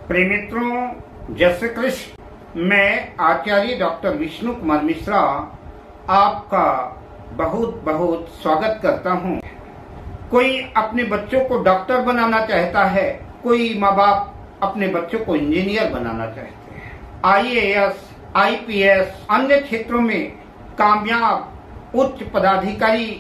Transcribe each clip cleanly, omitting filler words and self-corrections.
प्रिय मित्रों, जय श्री कृष्ण। मैं आचार्य डॉक्टर विष्णु कुमार मिश्रा आपका बहुत बहुत स्वागत करता हूं। कोई अपने बच्चों को डॉक्टर बनाना चाहता है, कोई माँ बाप अपने बच्चों को इंजीनियर बनाना चाहते हैं। IAS, IPS अन्य क्षेत्रों में कामयाब उच्च पदाधिकारी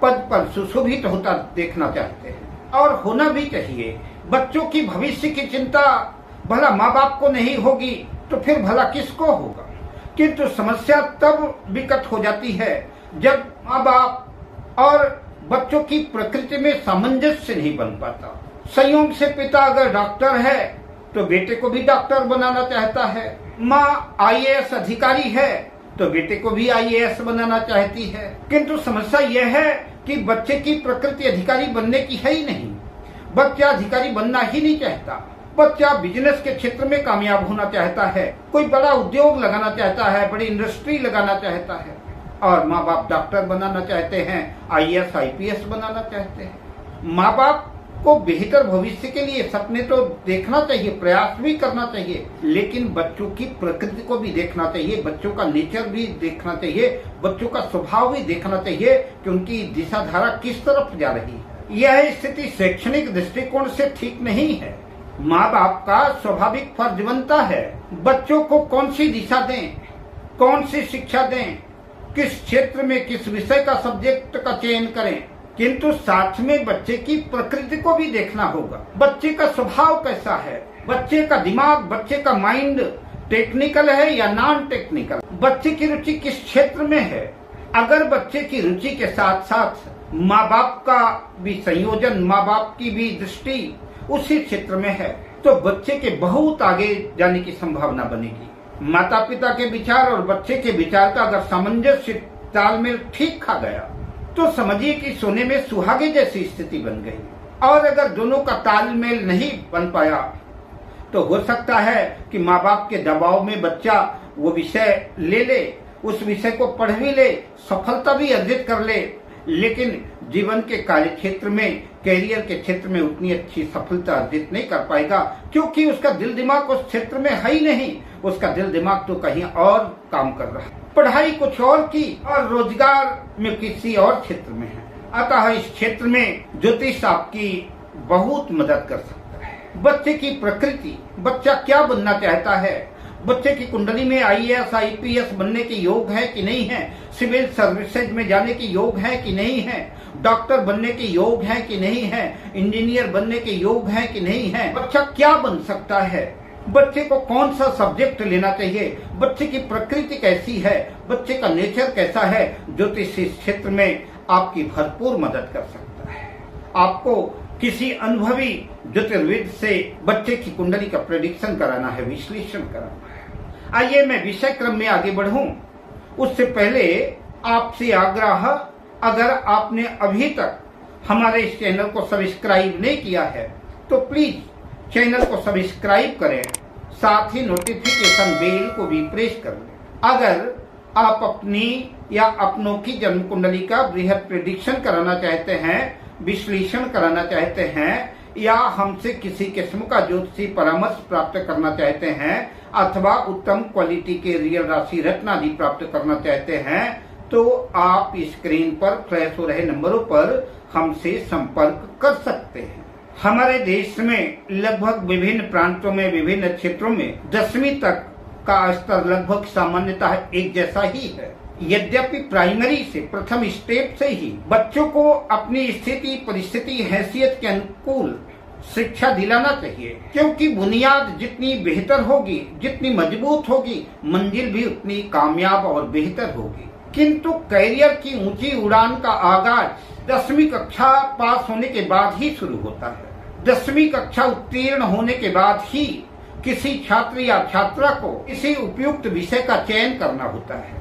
पद पर सुशोभित होता देखना चाहते हैं और होना भी चाहिए। बच्चों की भविष्य की चिंता भला माँ बाप को नहीं होगी तो फिर भला किसको होगा। किंतु समस्या तब विकट हो जाती है जब माँ बाप और बच्चों की प्रकृति में सामंजस्य नहीं बन पाता। संयोग से पिता अगर डॉक्टर है तो बेटे को भी डॉक्टर बनाना चाहता है, माँ IAS अधिकारी है तो बेटे को भी IAS बनाना चाहती है। किंतु समस्या यह है कि बच्चे की प्रकृति अधिकारी बनने की है ही नहीं। बच्चा अधिकारी बनना ही नहीं चाहता। बच्चा बिजनेस के क्षेत्र में कामयाब होना चाहता है, कोई बड़ा उद्योग लगाना चाहता है, बड़ी इंडस्ट्री लगाना चाहता है। और माँ बाप डॉक्टर बनाना चाहते हैं, IAS IPS बनाना चाहते हैं। माँ बाप को बेहतर भविष्य के लिए सपने तो देखना चाहिए, प्रयास भी करना चाहिए, लेकिन बच्चों की प्रकृति को भी देखना चाहिए, बच्चों का नेचर भी देखना चाहिए, बच्चों का स्वभाव भी देखना चाहिए कि उनकी दिशा धारा किस तरफ जा रही है। यह स्थिति शैक्षणिक दृष्टिकोण से ठीक नहीं है। माँ बाप का स्वाभाविक फर्ज बनता है बच्चों को कौन सी दिशा दें, कौन सी शिक्षा दें, किस क्षेत्र में किस विषय का सब्जेक्ट का चयन करें। किंतु साथ में बच्चे की प्रकृति को भी देखना होगा। बच्चे का स्वभाव कैसा है, बच्चे का दिमाग, बच्चे का माइंड टेक्निकल है या नॉन टेक्निकल, बच्चे की रुचि किस क्षेत्र में है। अगर बच्चे की रुचि के साथ साथ माँ बाप का भी संयोजन, माँ बाप की भी दृष्टि उसी क्षेत्र में है तो बच्चे के बहुत आगे जाने की संभावना बनेगी। माता पिता के विचार और बच्चे के विचार का अगर सामंजस्य तालमेल ठीक खा गया तो समझिए कि सोने में सुहागे जैसी स्थिति बन गई। और अगर दोनों का तालमेल नहीं बन पाया तो हो सकता है कि माँ बाप के दबाव में बच्चा वो विषय ले ले, उस विषय को पढ़ भी ले, सफलता भी अर्जित कर ले, लेकिन जीवन के कार्य क्षेत्र में, कैरियर के क्षेत्र में उतनी अच्छी सफलता अर्जित नहीं कर पाएगा, क्योंकि उसका दिल दिमाग उस क्षेत्र में है ही नहीं। उसका दिल दिमाग तो कहीं और काम कर रहा है, पढ़ाई कुछ और की और रोजगार में किसी और क्षेत्र में है। अतः इस क्षेत्र में ज्योतिष आपकी बहुत मदद कर सकता है। बच्चे की प्रकृति, बच्चा क्या बनना चाहता है, बच्चे की कुंडली में IAS IPS बनने के योग है कि नहीं है, सिविल सर्विसेज में जाने के योग है कि नहीं है, डॉक्टर बनने के योग है कि नहीं है, इंजीनियर बनने के योग है कि नहीं है, बच्चा क्या बन सकता है, बच्चे को कौन सा सब्जेक्ट लेना चाहिए, बच्चे की प्रकृति कैसी है, बच्चे का नेचर कैसा है। ज्योतिष इस क्षेत्र में आपकी भरपूर मदद कर सकता है। आपको किसी अनुभवी ज्योतिर्विद से बच्चे की कुंडली का प्रेडिक्शन कराना है, विश्लेषण कराना है। आइए मैं विषय क्रम में आगे बढ़ूं, उससे पहले आपसे आग्रह, अगर आपने अभी तक हमारे इस चैनल को सब्सक्राइब नहीं किया है तो प्लीज चैनल को सब्सक्राइब करें, साथ ही नोटिफिकेशन बेल को भी प्रेस कर लें। अगर आप अपनी या अपनों की जन्म कुंडली का बृहद प्रेडिक्शन कराना चाहते हैं, विश्लेषण कराना चाहते हैं, या हमसे किसी किस्म का ज्योतिषी परामर्श प्राप्त करना चाहते हैं, अथवा उत्तम क्वालिटी के रियल राशि रत्न आदि प्राप्त करना चाहते हैं, तो आप स्क्रीन पर फ्लैश हो रहे नंबरों पर हमसे संपर्क कर सकते हैं। हमारे देश में लगभग विभिन्न प्रांतों में, विभिन्न क्षेत्रों में 10वीं तक का स्तर लगभग सामान्यतः एक जैसा ही है। यद्यपि प्राइमरी से, प्रथम स्टेप से ही बच्चों को अपनी स्थिति, परिस्थिति, हैसियत के अनुकूल शिक्षा दिलाना चाहिए, क्योंकि बुनियाद जितनी बेहतर होगी, जितनी मजबूत होगी, मंजिल भी उतनी कामयाब और बेहतर होगी। किंतु कैरियर की ऊंची उड़ान का आगाज 10वीं कक्षा पास होने के बाद ही शुरू होता है। 10वीं कक्षा उत्तीर्ण होने के बाद ही किसी छात्र या छात्रा को किसी उपयुक्त विषय का चयन करना होता है।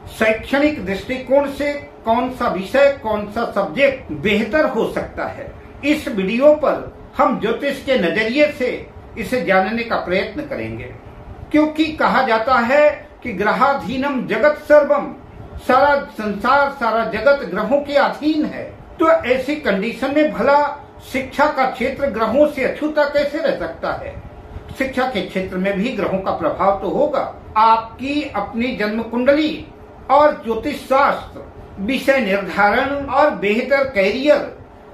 शैक्षणिक दृष्टिकोण से कौन सा विषय, कौन सा सब्जेक्ट बेहतर हो सकता है, इस वीडियो पर हम ज्योतिष के नजरिए से इसे जानने का प्रयत्न करेंगे। क्योंकि कहा जाता है कि ग्रहाधीनम जगत सर्वम, सारा संसार, सारा जगत ग्रहों के अधीन है। तो ऐसी कंडीशन में भला शिक्षा का क्षेत्र ग्रहों से अछूता कैसे रह सकता है? शिक्षा के क्षेत्र में भी ग्रहों का प्रभाव तो होगा। आपकी अपनी जन्म कुंडली और ज्योतिष शास्त्र, विषय निर्धारण और बेहतर कैरियर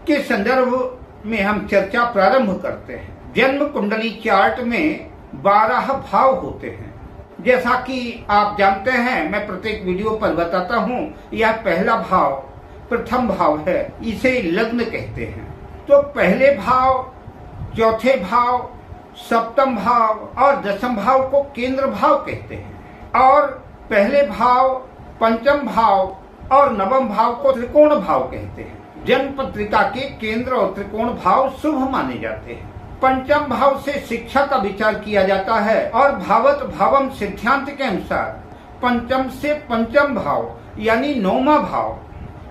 के संदर्भ में हम चर्चा प्रारंभ करते हैं। जन्म कुंडली चार्ट में 12 भाव होते हैं। जैसा कि आप जानते हैं, मैं प्रत्येक वीडियो पर बताता हूँ, यह पहला भाव प्रथम भाव है, इसे लग्न कहते हैं। तो पहले भाव, चौथे भाव, सप्तम भाव और दसम भाव को केंद्र भाव कहते हैं और पहले भाव, पंचम भाव और नवम भाव को त्रिकोण भाव कहते हैं। जन्म पत्रिका के केंद्र और त्रिकोण भाव शुभ माने जाते हैं। पंचम भाव से शिक्षा का विचार किया जाता है और भावत भावम सिद्धांत के अनुसार पंचम से पंचम भाव यानी 9वां भाव,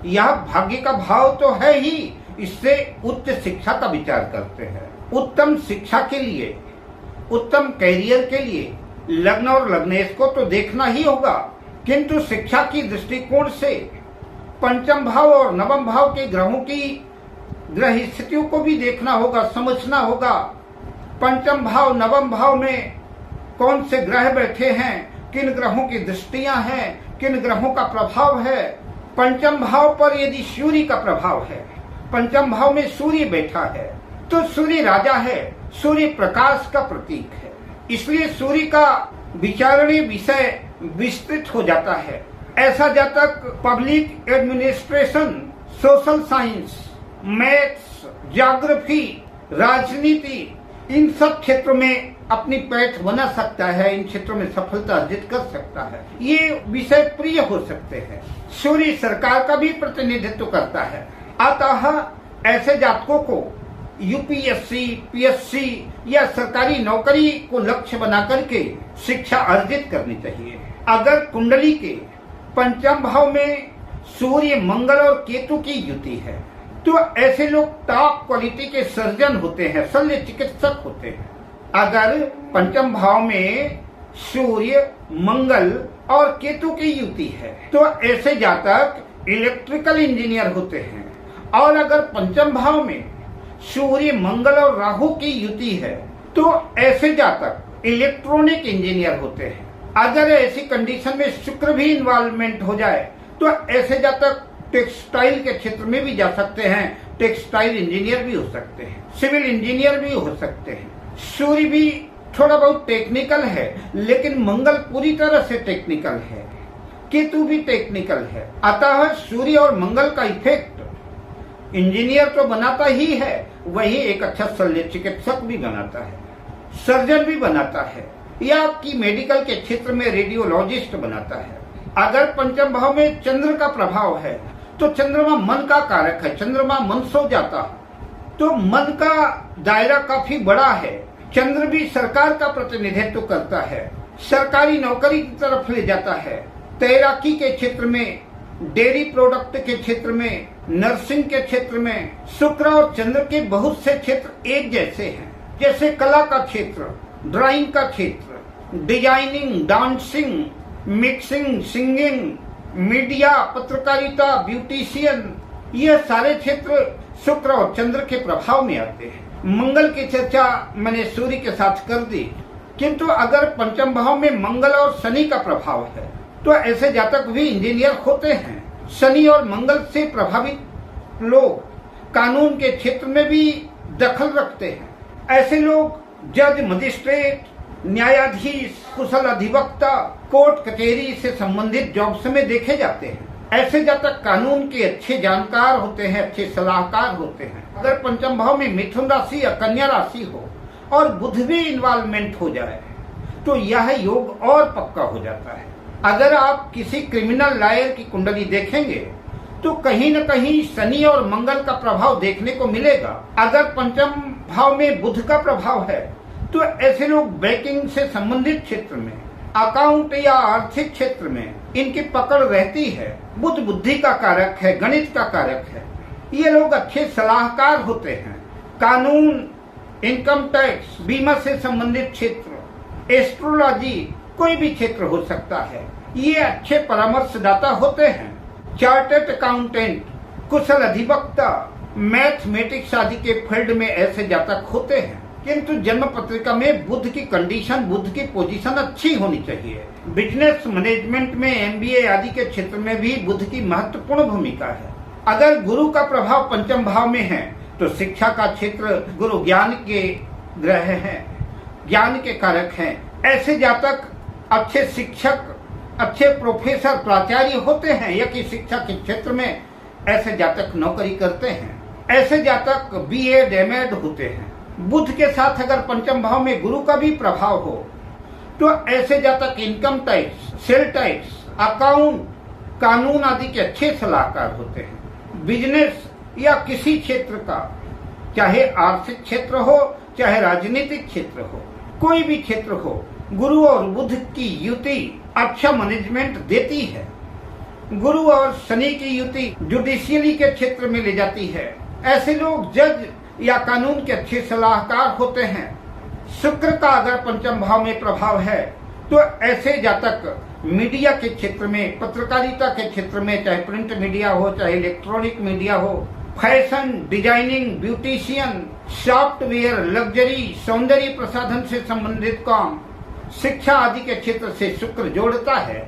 यह भाग्य का भाव तो है ही, इससे उच्च शिक्षा का विचार करते हैं। उत्तम शिक्षा के लिए, उत्तम कैरियर के लिए लग्न और लग्नेश को तो देखना ही होगा, किंतु शिक्षा की दृष्टिकोण से पंचम भाव और नवम भाव के ग्रहों की ग्रह स्थितियों को भी देखना होगा, समझना होगा। पंचम भाव, नवम भाव में कौन से ग्रह बैठे हैं, किन ग्रहों की दृष्टियां हैं, किन ग्रहों का प्रभाव है। पंचम भाव पर यदि सूर्य का प्रभाव है, पंचम भाव में सूर्य बैठा है, तो सूर्य राजा है, सूर्य प्रकाश का प्रतीक है, इसलिए सूर्य का विचारणीय विषय विस्तृत हो जाता है। ऐसा जातक public administration, social science, maths, geography, राजनीति, इन सब क्षेत्रों में अपनी पैठ बना सकता है, इन क्षेत्रों में सफलता अर्जित कर सकता है। ये विषय प्रिय हो सकते हैं। सूर्य सरकार का भी प्रतिनिधित्व करता है, अतः ऐसे जातकों को यूपीएससी, पीएससी या सरकारी नौकरी को लक्ष्य बना करके शिक्षा अर्जित करनी चाहिए। अगर कुंडली के पंचम भाव में सूर्य, मंगल और केतु की युति है, तो ऐसे लोग टॉप क्वालिटी के सर्जन होते हैं, शल्य चिकित्सक होते हैं। अगर पंचम भाव में सूर्य, मंगल और केतु की युति है, तो ऐसे जातक इलेक्ट्रिकल इंजीनियर होते हैं। और अगर पंचम भाव में सूर्य, मंगल और राहु की युति है, तो ऐसे जातक इलेक्ट्रॉनिक इंजीनियर होते हैं। अगर ऐसी कंडीशन में शुक्र भी इन्वॉल्वमेंट हो जाए, तो ऐसे जातक टेक्सटाइल के क्षेत्र में भी जा सकते हैं, टेक्सटाइल इंजीनियर भी हो सकते हैं, सिविल इंजीनियर भी हो सकते हैं। सूर्य भी थोड़ा बहुत टेक्निकल है, लेकिन मंगल पूरी तरह से टेक्निकल है, केतु भी टेक्निकल है। अतः सूर्य और मंगल का इफेक्ट इंजीनियर तो बनाता ही है, वही एक अच्छा शल्य चिकित्सक भी बनाता है, सर्जन भी बनाता है, या आपकी मेडिकल के क्षेत्र में रेडियोलॉजिस्ट बनाता है। अगर पंचम भाव में चंद्र का प्रभाव है, तो चंद्रमा मन का कारक है, चंद्रमा मन सो जाता है, तो मन का दायरा काफी बड़ा है। चंद्र भी सरकार का प्रतिनिधित्व करता है, सरकारी नौकरी की तरफ ले जाता है, तैराकी के क्षेत्र में, डेयरी प्रोडक्ट के क्षेत्र में, नर्सिंग के क्षेत्र में। शुक्र और चंद्र के बहुत से क्षेत्र एक जैसे हैं, जैसे कला का क्षेत्र, ड्राइंग का क्षेत्र, designing, dancing, mixing, singing, media, पत्रकारिता, ब्यूटिशियन, ये सारे क्षेत्र शुक्र और चंद्र के प्रभाव में आते हैं। मंगल की चर्चा मैंने सूर्य के साथ कर दी, किंतु अगर पंचम भाव में मंगल और शनि का प्रभाव है, तो ऐसे जातक भी इंजीनियर होते हैं। शनि और मंगल से प्रभावित लोग कानून के क्षेत्र में भी दखल रखते हैं। ऐसे लोग जज, मजिस्ट्रेट, न्यायाधीश, कुशल अधिवक्ता, कोर्ट कचहरी से संबंधित जॉब्स में देखे जाते हैं। ऐसे जातक कानून के अच्छे जानकार होते हैं, अच्छे सलाहकार होते हैं। अगर पंचम भाव में मिथुन राशि या कन्या राशि हो और बुध भी इन्वॉल्वमेंट हो जाए, तो यह योग और पक्का हो जाता है। अगर आप किसी क्रिमिनल लॉयर की कुंडली देखेंगे, तो कहीं न कहीं शनि और मंगल का प्रभाव देखने को मिलेगा। अगर पंचम भाव में बुध का प्रभाव है, तो ऐसे लोग बैंकिंग से संबंधित क्षेत्र में, अकाउंट या आर्थिक क्षेत्र में इनकी पकड़ रहती है। बुध बुद्धि का कारक है, गणित का कारक है। ये लोग अच्छे सलाहकार होते हैं। कानून, इनकम टैक्स, बीमा से संबंधित क्षेत्र, एस्ट्रोलॉजी, कोई भी क्षेत्र हो सकता है। ये अच्छे परामर्शदाता होते हैं। चार्टर्ड अकाउंटेंट, कुशल अधिवक्ता, मैथमेटिक्स आदि के फील्ड में ऐसे जातक होते हैं। किंतु जन्म पत्रिका में बुध की कंडीशन, बुध की पोजीशन अच्छी होनी चाहिए। बिजनेस मैनेजमेंट में, एमबीए आदि के क्षेत्र में भी बुध की महत्वपूर्ण भूमिका है। अगर गुरु का प्रभाव पंचम भाव में है तो शिक्षा का क्षेत्र, गुरु ज्ञान के ग्रह हैं, ज्ञान के कारक हैं। ऐसे जातक अच्छे शिक्षक, अच्छे प्रोफेसर, प्राचार्य होते हैं या कि शिक्षा के क्षेत्र में ऐसे जातक नौकरी करते हैं। ऐसे जातक बीएड, एमएड होते हैं। बुध के साथ अगर पंचम भाव में गुरु का भी प्रभाव हो तो ऐसे जातक income tax, sale tax, account, कानून आदि के अच्छे सलाहकार होते हैं। बिजनेस या किसी क्षेत्र का, चाहे आर्थिक क्षेत्र हो, चाहे राजनीतिक क्षेत्र हो, कोई भी क्षेत्र हो, गुरु और बुध की युति अच्छा मैनेजमेंट देती है। गुरु और शनि की युति जुडिशियली के क्षेत्र में ले जाती है। ऐसे लोग जज या कानून के अच्छे सलाहकार होते हैं। शुक्र का अगर पंचम भाव में प्रभाव है तो ऐसे जातक मीडिया के क्षेत्र में, पत्रकारिता के क्षेत्र में, चाहे प्रिंट मीडिया हो, चाहे इलेक्ट्रॉनिक मीडिया हो, fashion, designing, beautician, software, luxury, सौंदर्य प्रसाधन से संबंधित काम, शिक्षा आदि के क्षेत्र से शुक्र जोड़ता है।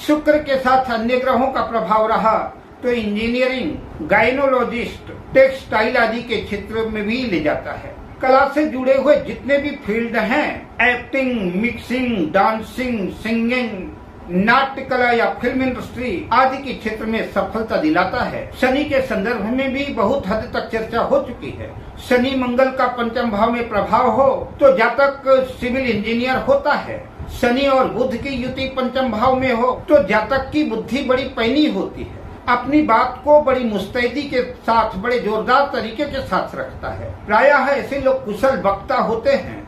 शुक्र के साथ अन्य ग्रहों का प्रभाव रहा तो इंजीनियरिंग, गायनोलॉजिस्ट, टेक्सटाइल आदि के क्षेत्र में भी ले जाता है। कला से जुड़े हुए जितने भी फील्ड हैं, एक्टिंग, मिक्सिंग, डांसिंग, सिंगिंग, नाट्य कला या फिल्म इंडस्ट्री आदि के क्षेत्र में सफलता दिलाता है। शनि के संदर्भ में भी बहुत हद तक चर्चा हो चुकी है। शनि मंगल का पंचम भाव में प्रभाव हो तो जातक सिविल इंजीनियर होता है। शनि और बुध की युति पंचम भाव में हो तो जातक की बुद्धि बड़ी पैनी होती है, अपनी बात को बड़ी मुस्तैदी के साथ, बड़े जोरदार तरीके के साथ रखता है। प्रायः ऐसे लोग कुशल वक्ता होते हैं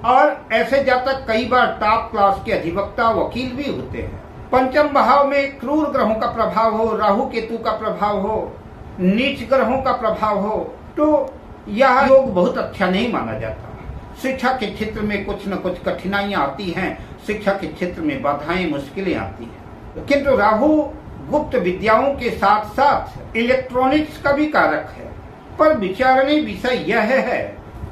और ऐसे जातक कई बार टॉप क्लास के अधिवक्ता, वकील भी होते हैं। पंचम भाव में क्रूर ग्रहों का प्रभाव हो, राहु केतु का प्रभाव हो, नीच ग्रहों का प्रभाव हो तो यह योग बहुत अच्छा नहीं माना जाता। शिक्षा के क्षेत्र में कुछ न कुछ कठिनाइयां आती हैं, शिक्षा के क्षेत्र में बाधाएं, मुश्किलें आती हैं। किंतु राहु गुप्त विद्याओं के साथ साथ इलेक्ट्रॉनिक्स का भी कारक है। पर विचारणीय विषय यह है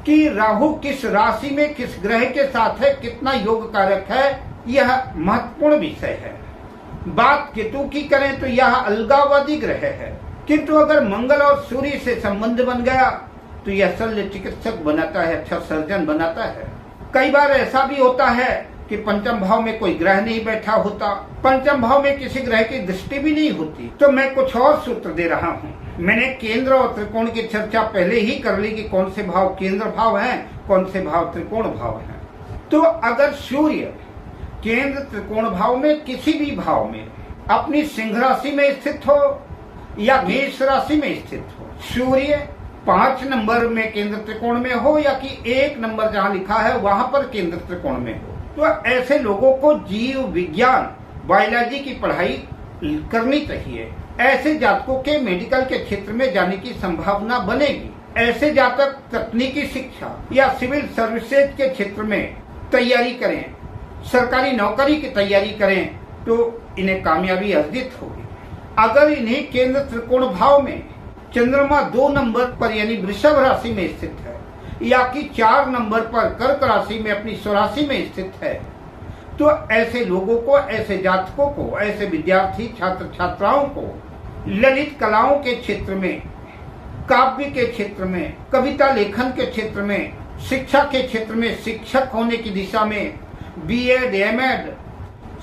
कि राहु किस राशि में किस ग्रह के साथ है, कितना योग कारक है, यह महत्वपूर्ण विषय है। बात केतु की करें तो यह अलगाववादी ग्रह है, किंतु अगर मंगल और सूर्य से संबंध बन गया तो यह शल्य चिकित्सक बनाता है, अच्छा सर्जन बनाता है। कई बार ऐसा भी होता है कि पंचम भाव में कोई ग्रह नहीं बैठा होता, पंचम भाव में किसी ग्रह की दृष्टि भी नहीं होती। तो मैं कुछ और सूत्र दे रहा हूँ। मैंने केंद्र और त्रिकोण की चर्चा पहले ही कर ली कि कौन से भाव केंद्र भाव हैं, कौन से भाव त्रिकोण भाव हैं। तो अगर सूर्य केंद्र त्रिकोण भाव में किसी भी भाव में अपनी सिंह राशि में स्थित हो या मेष राशि में स्थित हो, सूर्य 5 नंबर में केंद्र त्रिकोण में हो या कि 1 नंबर जहाँ लिखा है वहां पर केंद्र त्रिकोण में हो, तो ऐसे लोगों को जीव विज्ञान, बायोलॉजी की पढ़ाई करनी चाहिए। ऐसे जातकों के मेडिकल के क्षेत्र में जाने की संभावना बनेगी। ऐसे जातक तकनीकी शिक्षा या सिविल सर्विसेज के क्षेत्र में तैयारी करें, सरकारी नौकरी की तैयारी करें तो इन्हें कामयाबी अर्जित होगी। अगर इन्हें केंद्र त्रिकोण भाव में चंद्रमा 2 नंबर पर यानी वृषभ राशि में स्थित है या कि 4 नंबर पर कर्क राशि में अपनी स्वराशि में स्थित है, तो ऐसे लोगों को, ऐसे जातकों को, ऐसे विद्यार्थी छात्र छात्राओं को ललित कलाओं के क्षेत्र में, काव्य के क्षेत्र में, कविता लेखन के क्षेत्र में, शिक्षा के क्षेत्र में शिक्षक होने की दिशा में B Ed, M Ed,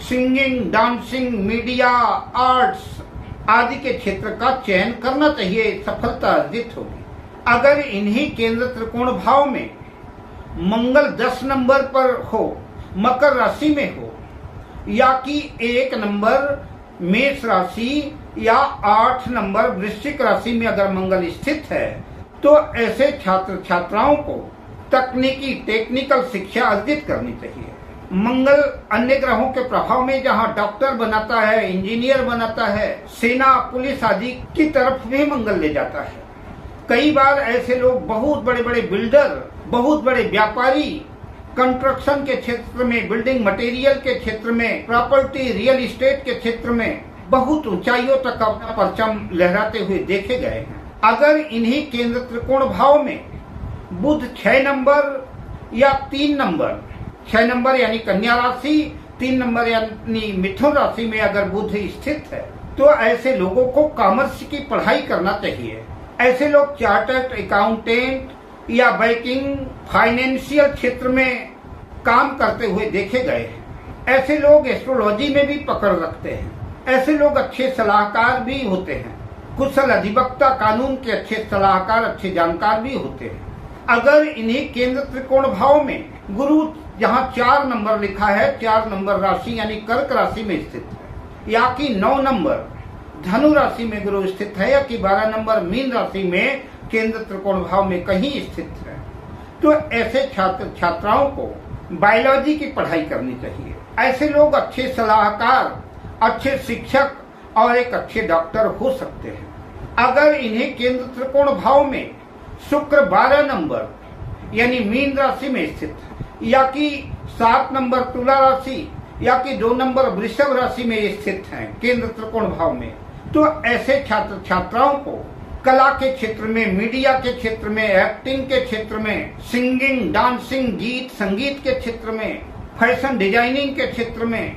singing, dancing, media, arts आदि के क्षेत्र का चयन करना चाहिए, सफलता अर्जित होगी। अगर इन्हीं केंद्र त्रिकोण भाव में मंगल 10 नंबर पर हो, मकर राशि में हो या कि 1 नंबर मेष राशि या 8 नंबर वृश्चिक राशि में अगर मंगल स्थित है तो ऐसे छात्र छात्राओं को तकनीकी, टेक्निकल शिक्षा अर्जित करनी चाहिए। मंगल अन्य ग्रहों के प्रभाव में जहां डॉक्टर बनाता है, इंजीनियर बनाता है, सेना, पुलिस आदि की तरफ भी मंगल ले जाता है। कई बार ऐसे लोग बहुत बड़े बड़े बिल्डर, बहुत बड़े व्यापारी, कंस्ट्रक्शन के क्षेत्र में, बिल्डिंग मटेरियल के क्षेत्र में, प्रॉपर्टी, रियल एस्टेट के क्षेत्र में बहुत ऊंचाइयों तक अपना परचम लहराते हुए देखे गए हैं। अगर इन्हीं केंद्र त्रिकोण भाव में बुध 6 नंबर या 3 नंबर, 6 नंबर यानी कन्या राशि, 3 नंबर यानी मिथुन राशि में अगर बुध स्थित है तो ऐसे लोगों को कॉमर्स की पढ़ाई करना चाहिए। ऐसे लोग चार्टर्ड अकाउंटेंट या बैंकिंग फाइनेंशियल क्षेत्र में काम करते हुए देखे गए हैं। ऐसे लोग एस्ट्रोलॉजी में भी पकड़ रखते हैं। ऐसे लोग अच्छे सलाहकार भी होते हैं, कुशल अधिवक्ता, कानून के अच्छे सलाहकार, अच्छे जानकार भी होते हैं। अगर इन्हें केंद्र त्रिकोण भाव में गुरु जहाँ 4 नंबर लिखा है, 4 नंबर राशि यानी कर्क राशि में स्थित है, या कि 9 नंबर धनु राशि में गुरु स्थित है, या कि 12 नंबर मीन राशि में केंद्र त्रिकोण भाव में कहीं स्थित है, तो ऐसे छात्र छात्राओं को बायोलॉजी की पढ़ाई करनी चाहिए। ऐसे लोग अच्छे सलाहकार, अच्छे शिक्षक और एक अच्छे डॉक्टर हो सकते हैं। अगर इन्हें केंद्र त्रिकोण भाव में शुक्र 12 नंबर यानी मीन राशि में स्थित है, या कि 7 नंबर तुला राशि, या कि 2 नंबर वृषभ राशि में स्थित है केंद्र त्रिकोण भाव में, तो ऐसे छात्र छात्राओं को कला के क्षेत्र में, मीडिया के क्षेत्र में, एक्टिंग के क्षेत्र में, सिंगिंग, डांसिंग, गीत संगीत के क्षेत्र में, फैशन डिजाइनिंग के क्षेत्र में,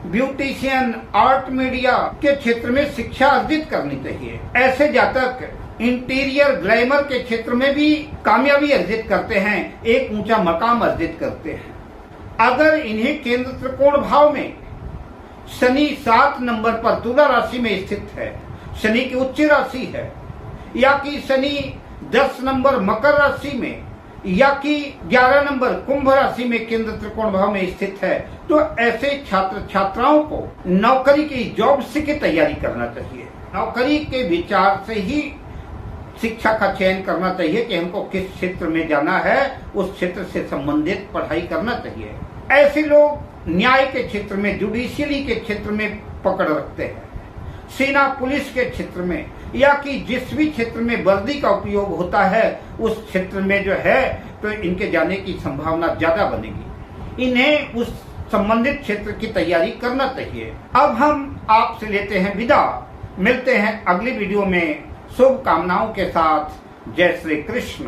ब्यूटिशियन, आर्ट मीडिया के क्षेत्र में शिक्षा अर्जित करनी चाहिए। ऐसे जातक इंटीरियर ग्लैमर के क्षेत्र में भी कामयाबी अर्जित करते हैं, एक ऊंचा मकाम अर्जित करते हैं। अगर इन्हें केंद्र त्रिकोण भाव में शनि 7 नंबर पर तुला राशि में स्थित है, शनि की उच्च राशि है, या कि शनि 10 नंबर मकर राशि में, या कि 11 नंबर कुंभ राशि में केंद्र त्रिकोण भाव में स्थित है, तो ऐसे छात्र छात्राओं को नौकरी की, जॉब्स की तैयारी करना चाहिए। नौकरी के विचार से ही शिक्षा का चयन करना चाहिए कि हमको किस क्षेत्र में जाना है, उस क्षेत्र से संबंधित पढ़ाई करना चाहिए। ऐसे लोग न्याय के क्षेत्र में, जुडिशियरी के क्षेत्र में पकड़ रखते हैं, सेना पुलिस के क्षेत्र में, या कि जिस भी क्षेत्र में वर्दी का उपयोग होता है उस क्षेत्र में जो है तो इनके जाने की संभावना ज्यादा बनेगी। इन्हें उस संबंधित क्षेत्र की तैयारी करना चाहिए। अब हम आपसे लेते हैं विदा, मिलते हैं अगली वीडियो में शुभकामनाओं के साथ। जय श्री कृष्ण।